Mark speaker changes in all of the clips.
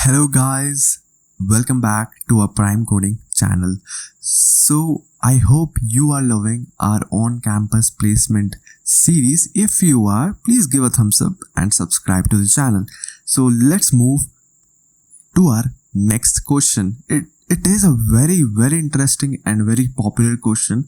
Speaker 1: Hello guys, welcome back to our Prime Coding channel. So I hope you are loving our on-campus placement series. If you are, please give a thumbs up and subscribe to the channel. So let's move to our next question. It is a very interesting and very popular question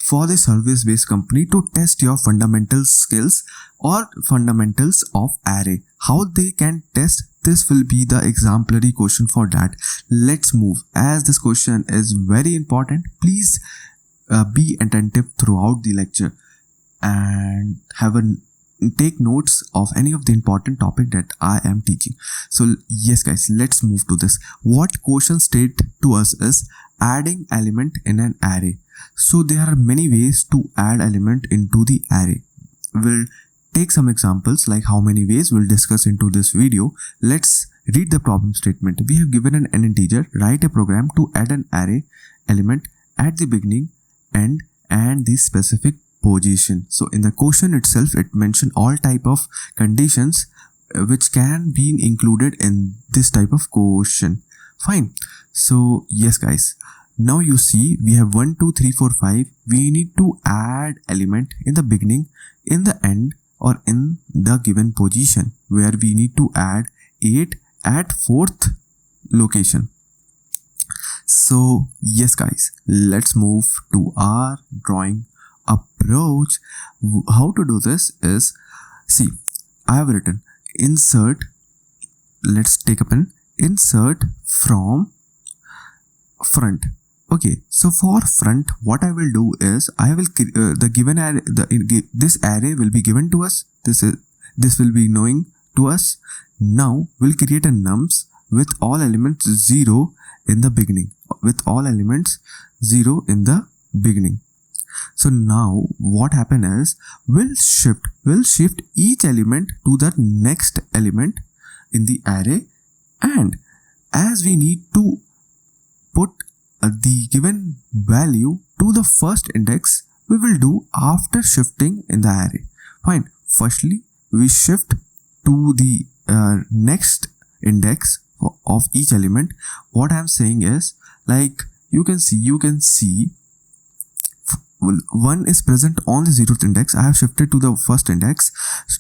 Speaker 1: for the service-based company to test your fundamental skills or fundamentals of array. How they can test this will be the exemplary question for that. Let's move. As this question is very important, please be attentive throughout the lecture and take notes of any of the important topic that I am teaching. So yes guys, let's move to this. What question state to us is adding element in an array. So there are many ways to add element into the array. We'll take some examples like how many ways we'll discuss into this video. Let's read the problem statement. We have given an integer. Write a program to add an array element at the beginning, end and the specific position. So in the question itself, it mentioned all type of conditions which can be included in this type of question. Fine. So yes guys, now you see we have 1 2 3 4 5. We need to add element in the beginning, in the end or in the given position, where we need to add 8 at 4th location. So yes guys, let's move to our drawing approach. How to do this is, see, I have written insert. Let's take a pen. Insert from front. Okay, so for front, what I will do is I will the given array, this array will be given to us. This will be knowing to us. Now we'll create a nums with all elements 0 in the beginning. With all elements 0 in the beginning. So now what happen is we'll shift each element to the next element in the array, and as we need to put the given value to the first index, we will do after shifting in the array. Fine. See, we shift to the next index of each element. What I am saying is, like you can see 1 is present on the 0th index. I have shifted to the first index.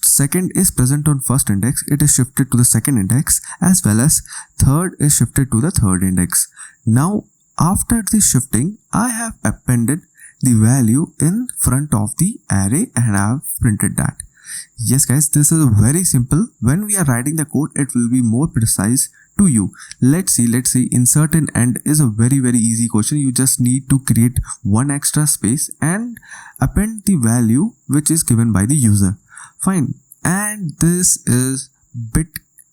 Speaker 1: Second is present on first index. It is shifted to the second index, as well as third is shifted to the third index. Now after the shifting, I have appended the value in front of the array and I have printed that. Yes guys, this is very simple. When we are writing the code, it will be more precise to you. Let's see. Insert and end is a very easy question. You just need to create one extra space and append the value which is given by the user. Fine. And this is bit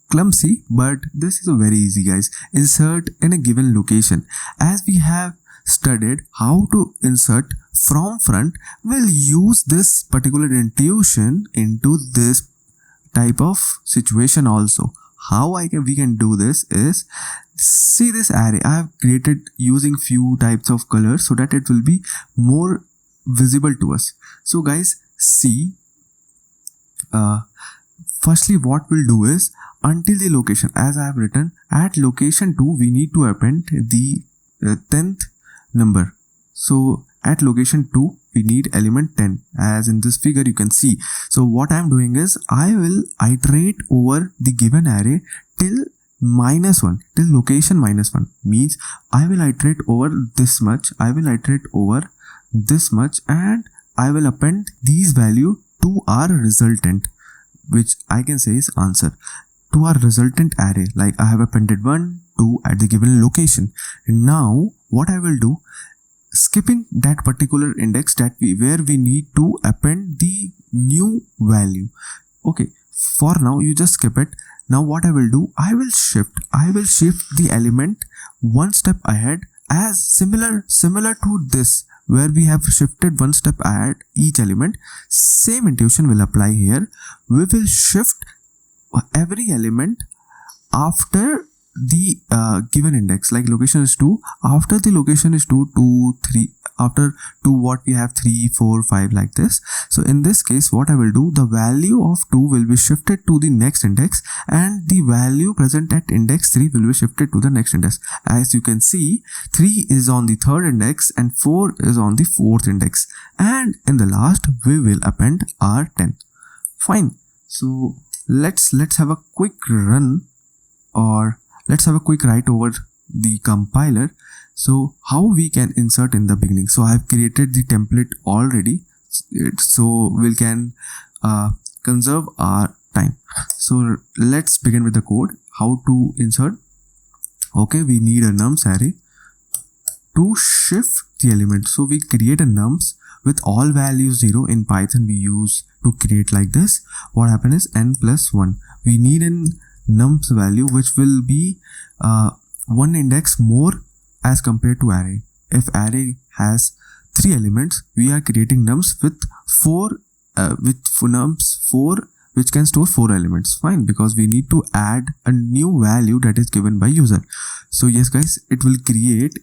Speaker 1: clumsy, but this is a very easy guys. Insert in a given location. As we have studied how to insert from front, we'll use this particular intuition into this type of situation also. How we can do this is, see this array I have created using few types of colors so that it will be more visible to us. So guys, see, firstly what we'll do is, until the location, as I have written, at location 2 we need to append the 10th number. So at location 2 we need element 10, as in this figure you can see. So what I am doing is, I will iterate over the given array till -1, till location -1. Means I will iterate over this much, I will iterate over this much, and I will append these value to our resultant, which I can say is answer, to our resultant array. Like I have appended 1, 2 at the given location. Now what I will do, skipping that particular index where we need to append the new value. Okay, for now you just skip it. Now what I will do, I will shift the element one step ahead, as similar to this, where we have shifted one step ahead each element. Same intuition will apply here. We will shift every element after the given index, like location is 2, after the location is 2, 2, 3, after 2 what we have 3, 4, 5, like this. So in this case what I will do, the value of 2 will be shifted to the next index and the value present at index 3 will be shifted to the next index. As you can see, 3 is on the third index and 4 is on the fourth index, and in the last we will append R10. Fine. So let's have a quick run, or let's have a quick write over the compiler. So how we can insert in the beginning. So I have created the template already, so we can conserve our time. So let's begin with the code. How to insert? Okay, we need a nums array to shift the element. So we create a nums with all values 0. In Python we use to create like this. What happens is n plus 1. We need an nums value which will be one index more as compared to array. If array has 3 elements, we are creating nums with nums 4 which can store 4 elements. Fine, because we need to add a new value that is given by user. So yes guys, it will create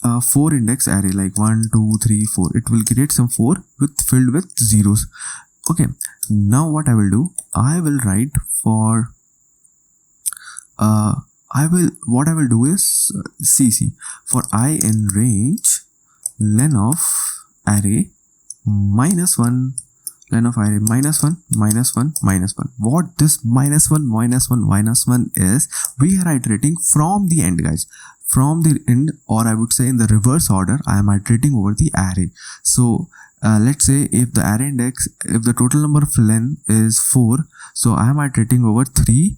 Speaker 1: a 4 index array, like 1, 2, 3, 4. It will create some 4 filled with zeros. Okay, now what I will do, I will write for what I will do is cc for I in range len of array minus 1, len of array minus 1, minus 1, minus 1. What this minus 1, minus 1, minus 1 is, we are iterating from the end guys, from the end, or I would say in the reverse order. I am iterating over the array. So let's say if the array index, if the total number of len is 4, so I am iterating over 3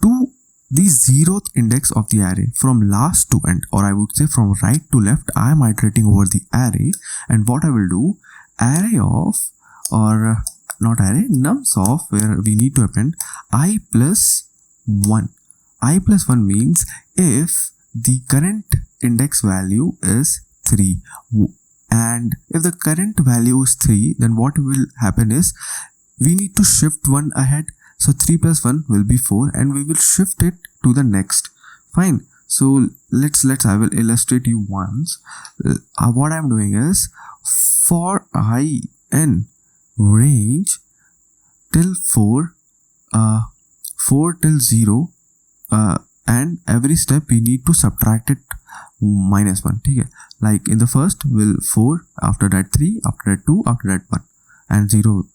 Speaker 1: to the 0th index of the array, from last to end, or I would say from right to left. I am iterating over the array, and what I will do, array of, or not array, nums of, where we need to append I plus 1. I plus 1 means if the current index value is 3, and if the current value is 3, then what will happen is we need to shift 1 ahead. So 3 plus 1 will be 4, and we will shift it to the next. Fine. So let's I will illustrate you once. What I'm doing is, for I in range till 4 till 0, and every step we need to subtract it minus 1. Okay? Like in the first will 4, after that 3, after that 2, after that 1, and 0,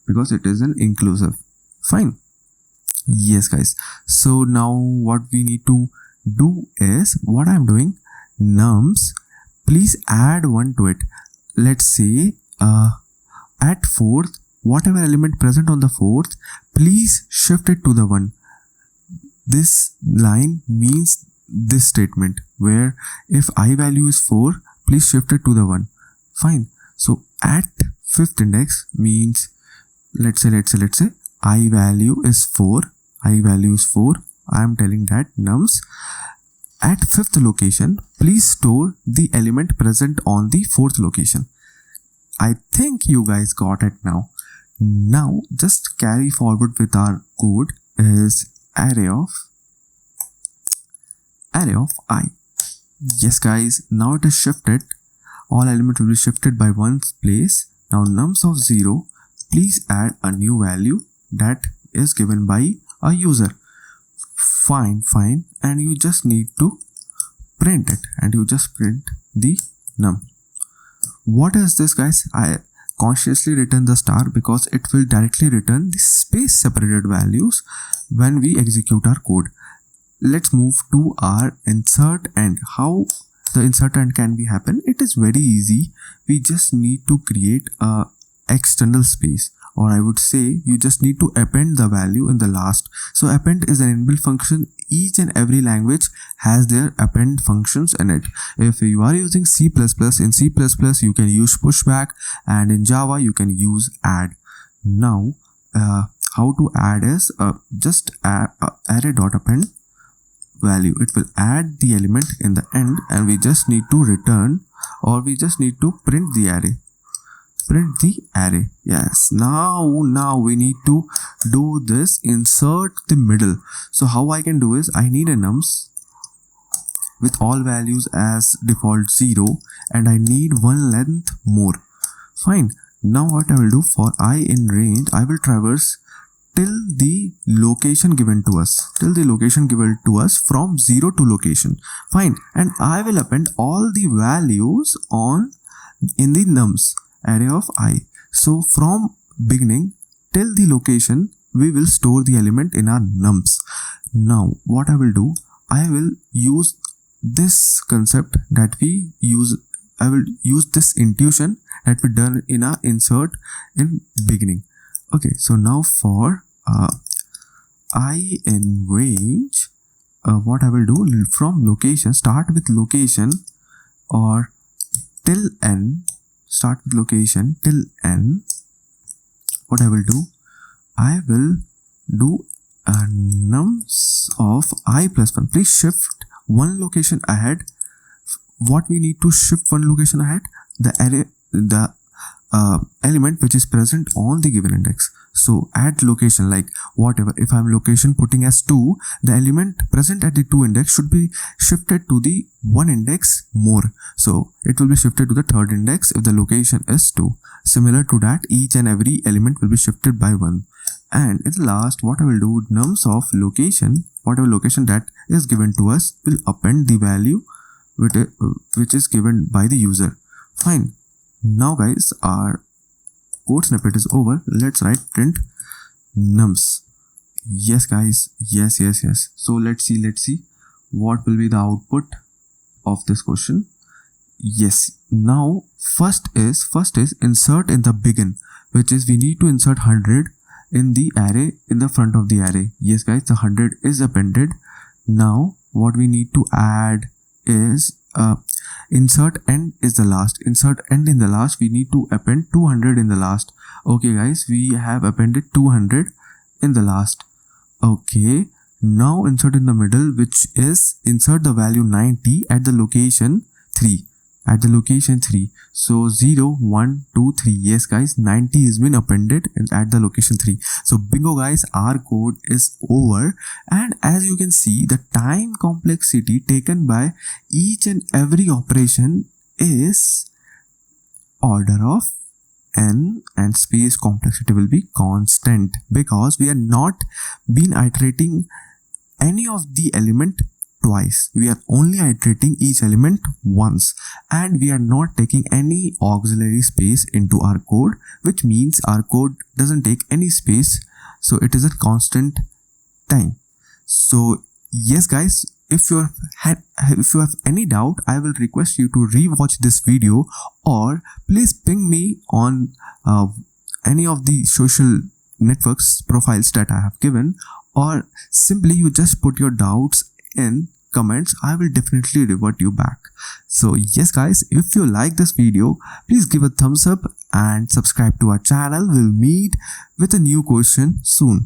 Speaker 1: because it is an inclusive. Fine. Yes guys, so now what we need to do is, what I'm doing, nums, please add 1 to it. Let's say at 4th, whatever element present on the 4th, please shift it to the 1. This line means this statement, where if I value is 4, please shift it to the 1. Fine. So at 5th index means, let's say I value is 4. I am telling that nums at 5th location, please store the element present on the 4th location. I think you guys got it now. Now just carry forward with our code is array of I. Yes guys, now it is shifted. All elements will be shifted by 1's place. Now nums of 0, please add a new value that is given by a user. Fine, and you just need to print it, and you just print the num. What is this guys? I consciously written the star because it will directly return the space separated values when we execute our code. Let's move to our insert and. How the insert and can be happen? It is very easy. We just need to create a external space, or I would say you just need to append the value in the last. So append is an inbuilt function. Each and every language has their append functions in it. If you are using C++, in C++ you can use pushback, and in Java you can use add. Now how to add is just add array.append value. It will add the element in the end, and we just need to return, or we just need to print the array. print the array. Yes, now we need to do this insert the middle. So how I can do is I need a nums with all values as default 0 and I need one length more. Fine. Now what I will do, for I in range, I will traverse till the location given to us, from 0 to location. Fine. And I will append all the values in the nums array of I. So from beginning till the location, we will store the element in our nums. Now what I will do, I will use this concept that we use. I will use this intuition that we done in our insert in beginning. Okay, so now for I in range, what I will do, from location, start with location or till n, start with location till n. What I will do, I will do a nums of I plus 1. Please shift one location ahead. What we need to shift one location ahead? The array, the element which is present on the given index. So at location, like whatever, if I'm location putting as 2, the element present at the 2 index should be shifted to the 1 index more. So it will be shifted to the 3rd index if the location is 2. Similar to that, each and every element will be shifted by 1. And in the last, what I will do, nums of location, whatever location that is given to us, will append the value which is given by the user. Fine. Now guys, our code snippet is over. Let's write print nums. Yes guys, yes. So let's see what will be the output of this question. Yes, now first is insert in the begin, which is we need to insert 100 in the array, in the front of the array. Yes guys, the 100 is appended. Now what we need to add is insert end is the last. Insert end in the last, we need to append 200 in the last. Okay guys, we have appended 200 in the last. Okay, now insert in the middle, which is insert the value 90 at the location 3. So 0 1 2 3. Yes guys, 90 has been appended at the location 3. So bingo guys, our code is over. And as you can see, the time complexity taken by each and every operation is order of n, and space complexity will be constant because we are not been iterating any of the element twice. We are only iterating each element once, and we are not taking any auxiliary space into our code, which means our code doesn't take any space, so it is a constant time. So yes guys, if you have any doubt, I will request you to rewatch this video, or please ping me on any of the social networks profiles that I have given, or simply you just put your doubts in comments. I will definitely revert you back. So yes guys, if you like this video, please give a thumbs up and subscribe to our channel. We'll meet with a new question soon.